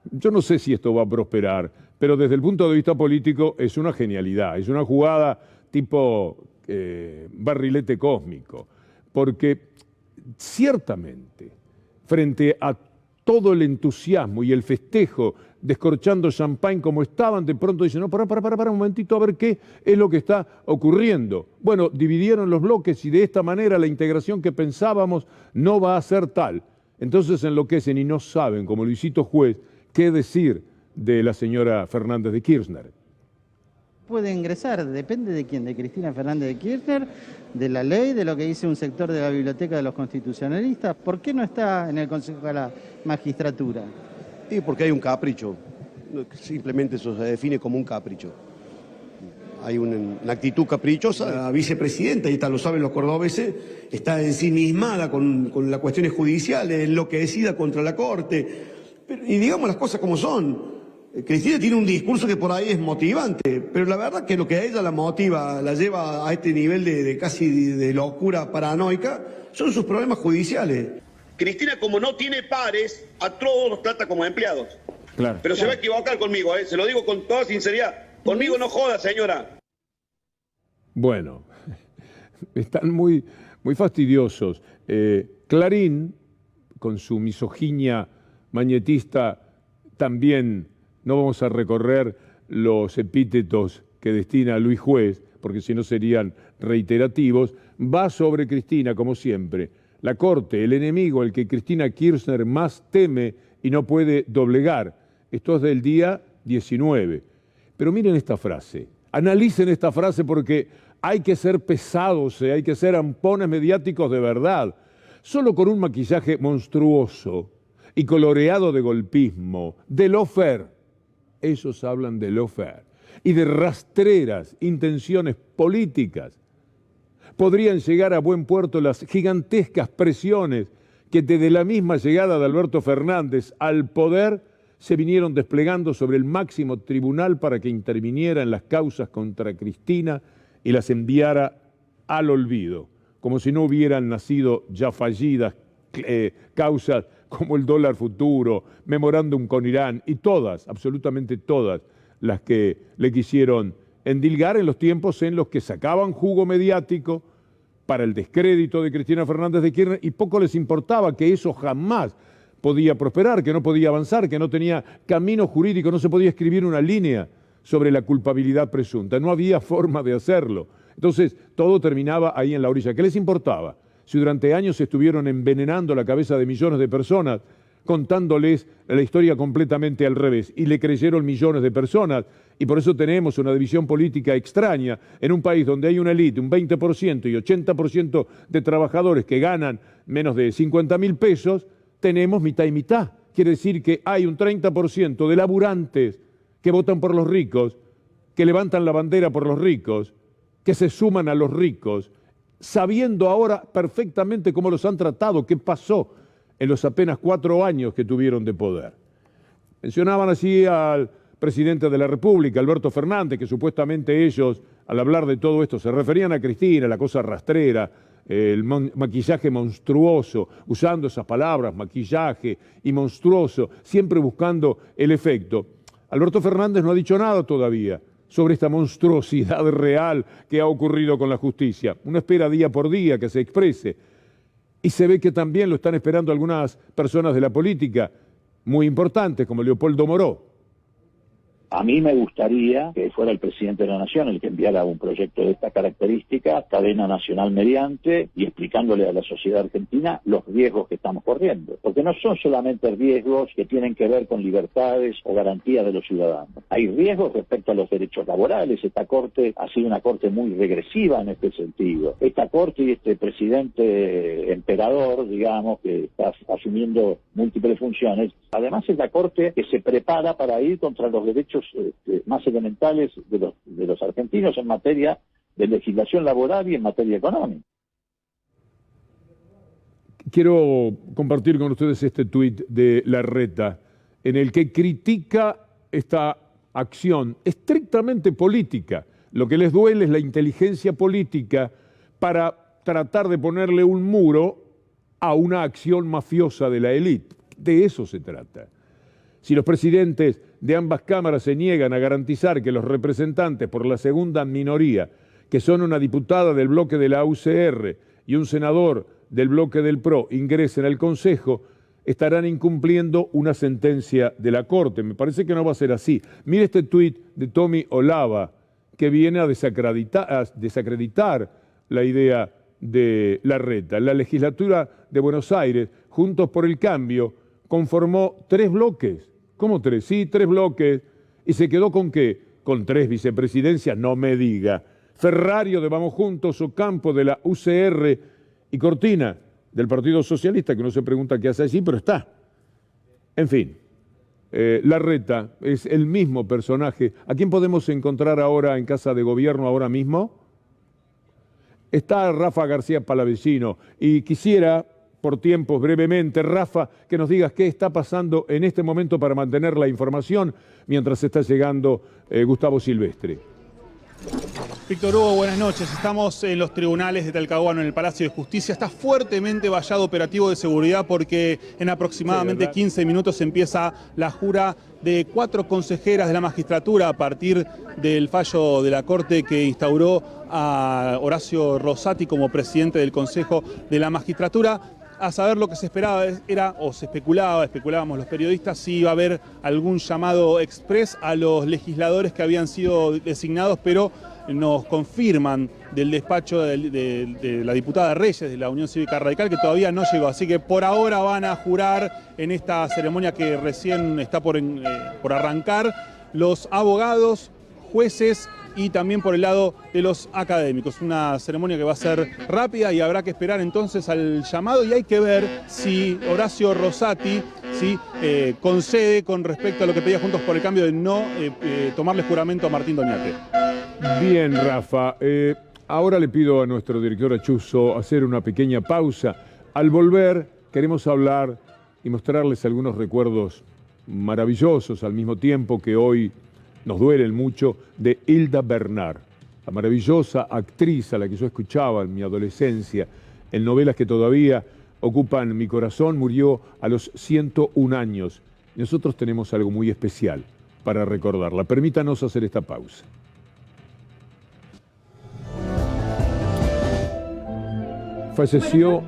Yo no sé si esto va a prosperar, pero desde el punto de vista político es una genialidad, es una jugada tipo barrilete cósmico, porque ciertamente frente a todo el entusiasmo y el festejo, descorchando champán como estaban, de pronto dicen, no, para un momentito a ver qué es lo que está ocurriendo. Bueno, dividieron los bloques y de esta manera la integración que pensábamos no va a ser tal. Entonces enloquecen y no saben, como Luisito Juez, qué decir de la señora Fernández de Kirchner. Puede ingresar, depende de quién, de Cristina Fernández de Kirchner, de la ley, de lo que dice un sector de la biblioteca de los constitucionalistas. ¿Por qué no está en el Consejo de la Magistratura? Y porque hay un capricho, simplemente eso se define como un capricho. Hay una actitud caprichosa. La vicepresidenta, y lo saben los cordobeses, está ensimismada con las cuestiones judiciales, enloquecida contra la Corte. Y digamos las cosas como son. Cristina tiene un discurso que por ahí es motivante, pero la verdad que lo que a ella la motiva, la lleva a este nivel de casi de locura paranoica, son sus problemas judiciales. Cristina, como no tiene pares, a todos los trata como empleados. Claro. Pero se va a equivocar conmigo, se lo digo con toda sinceridad. Conmigo no joda, señora. Bueno, están muy fastidiosos. Clarín, con su misoginia mañetista, también no vamos a recorrer los epítetos que destina Luis Juez, porque si no serían reiterativos, va sobre Cristina, como siempre. La Corte, el enemigo, el que Cristina Kirchner más teme y no puede doblegar. Esto es del día 19. Pero miren esta frase, analicen esta frase porque hay que ser pesados, hay que ser ampones mediáticos de verdad. Solo con un maquillaje monstruoso y coloreado de golpismo, de lawfare, ellos hablan de lawfare, y de rastreras intenciones políticas, podrían llegar a buen puerto las gigantescas presiones que desde la misma llegada de Alberto Fernández al poder se vinieron desplegando sobre el máximo tribunal para que interviniera en las causas contra Cristina y las enviara al olvido, como si no hubieran nacido ya fallidas causas como el dólar futuro, memorándum con Irán y todas, absolutamente todas, las que le quisieron endilgar en los tiempos en los que sacaban jugo mediático para el descrédito de Cristina Fernández de Kirchner y poco les importaba que eso jamás podía prosperar, que no podía avanzar, que no tenía camino jurídico, no se podía escribir una línea sobre la culpabilidad presunta, no había forma de hacerlo. Entonces todo terminaba ahí en la orilla. ¿Qué les importaba? Si durante años estuvieron envenenando la cabeza de millones de personas, contándoles la historia completamente al revés, y le creyeron millones de personas, y por eso tenemos una división política extraña en un país donde hay una élite, un 20% y 80% de trabajadores que ganan menos de 50.000 pesos, tenemos mitad y mitad. Quiere decir que hay un 30% de laburantes que votan por los ricos, que levantan la bandera por los ricos, que se suman a los ricos, sabiendo ahora perfectamente cómo los han tratado, qué pasó en los apenas 4 años que tuvieron de poder. Mencionaban así al presidente de la República, Alberto Fernández, que supuestamente ellos, al hablar de todo esto, se referían a Cristina, la cosa rastrera, el maquillaje monstruoso, usando esas palabras, maquillaje y monstruoso, siempre buscando el efecto. Alberto Fernández no ha dicho nada todavía sobre esta monstruosidad real que ha ocurrido con la justicia. Uno espera día por día que se exprese. Y se ve que también lo están esperando algunas personas de la política muy importantes, como Leopoldo Moró. A mí me gustaría que fuera el presidente de la Nación el que enviara un proyecto de esta característica, cadena nacional mediante, y explicándole a la sociedad argentina los riesgos que estamos corriendo. Porque no son solamente riesgos que tienen que ver con libertades o garantías de los ciudadanos. Hay riesgos respecto a los derechos laborales. Esta Corte ha sido una Corte muy regresiva en este sentido. Esta Corte y este presidente emperador, digamos, que está asumiendo múltiples funciones, además es la Corte que se prepara para ir contra los derechos más elementales de los argentinos en materia de legislación laboral y en materia económica. Quiero compartir con ustedes este tuit de Larreta, en el que critica esta acción estrictamente política. Lo que les duele es la inteligencia política para tratar de ponerle un muro a una acción mafiosa de la élite. De eso se trata. Si los presidentes de ambas cámaras se niegan a garantizar que los representantes por la segunda minoría, que son una diputada del bloque de la UCR y un senador del bloque del PRO, ingresen al Consejo, estarán incumpliendo una sentencia de la Corte. Me parece que no va a ser así. Mire este tuit de Tommy Olava, que viene a desacreditar la idea de Larreta. La legislatura de Buenos Aires, Juntos por el Cambio, conformó 3 bloques. ¿Cómo 3? Sí, 3 bloques. ¿Y se quedó con qué? Con 3 vicepresidencias, no me diga. Ferrario de Vamos Juntos, Ocampo de la UCR y Cortina del Partido Socialista, que uno se pregunta qué hace allí, pero está. En fin, Larreta es el mismo personaje. ¿A quién podemos encontrar ahora en Casa de Gobierno ahora mismo? Está Rafa García Palavecino y quisiera, por tiempos, brevemente, Rafa, que nos digas qué está pasando en este momento para mantener la información mientras está llegando Gustavo Silvestre. Víctor Hugo, buenas noches. Estamos en los tribunales de Talcahuano, en el Palacio de Justicia. Está fuertemente vallado operativo de seguridad porque en aproximadamente 15 minutos empieza la jura de 4 consejeras de la magistratura a partir del fallo de la Corte que instauró a Horacio Rosati como presidente del Consejo de la Magistratura. A saber lo que se esperaba era, o se especulábamos los periodistas, si iba a haber algún llamado express a los legisladores que habían sido designados, pero nos confirman del despacho de la diputada Reyes de la Unión Cívica Radical que todavía no llegó. Así que por ahora van a jurar en esta ceremonia que recién está por arrancar los abogados, jueces y también por el lado de los académicos. Una ceremonia que va a ser rápida y habrá que esperar entonces al llamado y hay que ver si Horacio Rosati concede con respecto a lo que pedía Juntos por el Cambio de no tomarle juramento a Martín Doñate. Bien, Rafa. Ahora le pido a nuestro director Achuzzo hacer una pequeña pausa. Al volver queremos hablar y mostrarles algunos recuerdos maravillosos al mismo tiempo que hoy nos duelen mucho, de Hilda Bernard, la maravillosa actriz a la que yo escuchaba en mi adolescencia, en novelas que todavía ocupan mi corazón. Murió a los 101 años. Nosotros tenemos algo muy especial para recordarla. Permítanos hacer esta pausa. Falleció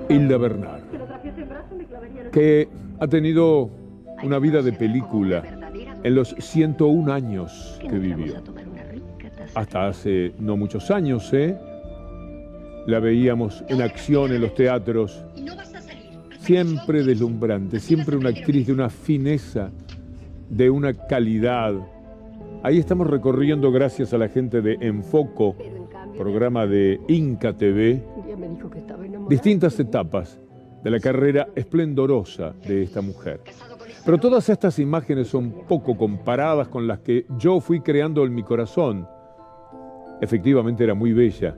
Hilda Bernard, que ha tenido una vida de película en los 101 años que vivió. Hasta hace no muchos años, la veíamos en acción en los teatros, siempre deslumbrante, siempre una actriz de una fineza, de una calidad. Ahí estamos recorriendo, gracias a la gente de Enfoco, programa de Inca TV, Distintas etapas de la carrera esplendorosa de esta mujer. Pero todas estas imágenes son poco comparadas con las que yo fui creando en mi corazón. Efectivamente era muy bella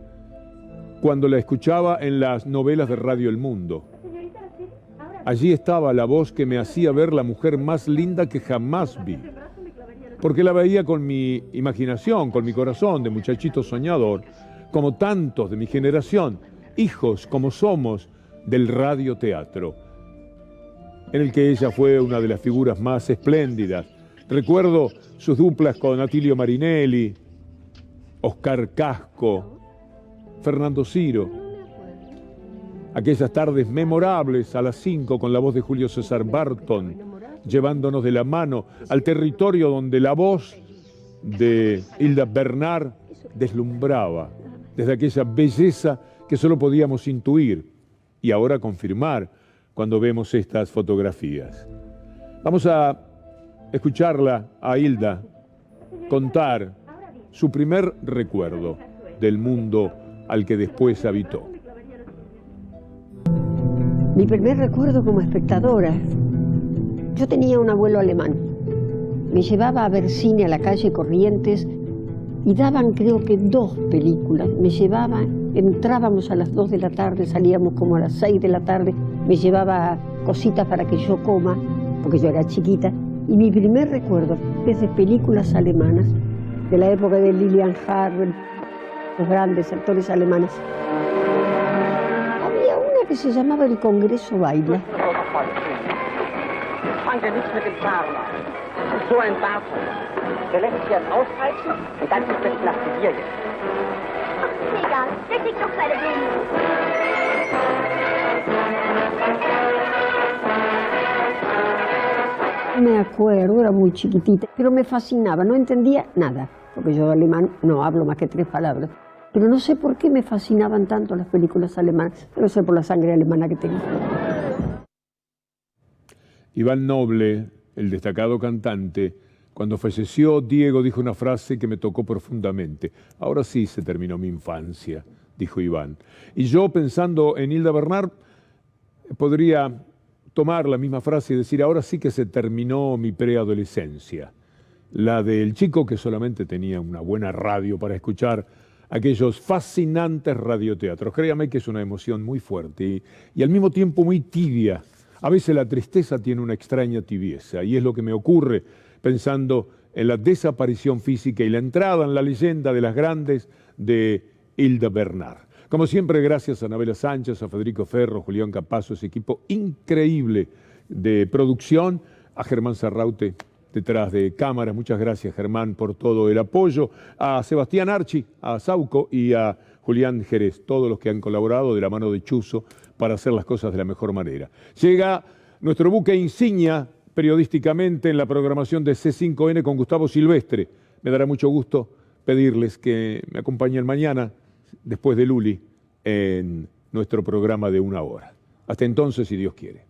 cuando la escuchaba en las novelas de Radio El Mundo. Allí estaba la voz que me hacía ver la mujer más linda que jamás vi. Porque la veía con mi imaginación, con mi corazón de muchachito soñador, como tantos de mi generación, hijos como somos del radioteatro, en el que ella fue una de las figuras más espléndidas. Recuerdo sus duplas con Atilio Marinelli, Oscar Casco, Fernando Ciro. Aquellas tardes memorables a las 5 con la voz de Julio César Barton, llevándonos de la mano al territorio donde la voz de Hilda Bernard deslumbraba desde aquella belleza que solo podíamos intuir y ahora confirmar cuando vemos estas fotografías. Vamos a escucharla a Hilda contar su primer recuerdo del mundo al que después habitó. Mi primer recuerdo como espectadora. Yo tenía un abuelo alemán. Me llevaba a ver cine a la calle Corrientes y daban creo que 2 películas. Me llevaban, entrábamos a las 2 de la tarde, salíamos como a las 6 de la tarde, me llevaba cositas para que yo coma, porque yo era chiquita. Y mi primer recuerdo es de películas alemanas, de la época de Lilian Harvey, los grandes actores alemanes. Había una que se llamaba El Congreso Baila. Me acuerdo, era muy chiquitita, pero me fascinaba, no entendía nada, porque yo alemán no hablo más que 3 palabras. Pero no sé por qué me fascinaban tanto las películas alemanas, pero sé por la sangre alemana que tengo. Iván Noble, el destacado cantante, cuando falleció, Diego dijo una frase que me tocó profundamente. Ahora sí se terminó mi infancia, dijo Iván. Y yo, pensando en Hilda Bernard, podría tomar la misma frase y decir, ahora sí que se terminó mi preadolescencia. La del chico que solamente tenía una buena radio para escuchar aquellos fascinantes radioteatros. Créame que es una emoción muy fuerte y al mismo tiempo muy tibia. A veces la tristeza tiene una extraña tibieza y es lo que me ocurre pensando en la desaparición física y la entrada en la leyenda de las grandes de Hilda Bernard. Como siempre, gracias a Anabela Sánchez, a Federico Ferro, Julián Capazo, ese equipo increíble de producción, a Germán Sarraute detrás de cámara. Muchas gracias, Germán, por todo el apoyo. A Sebastián Archi, a Sauco y a Julián Jerez, todos los que han colaborado de la mano de Chuzo para hacer las cosas de la mejor manera. Llega nuestro buque insignia periodísticamente en la programación de C5N con Gustavo Silvestre. Me dará mucho gusto pedirles que me acompañen mañana, después de Luli, en nuestro programa de 1 hora. Hasta entonces, si Dios quiere.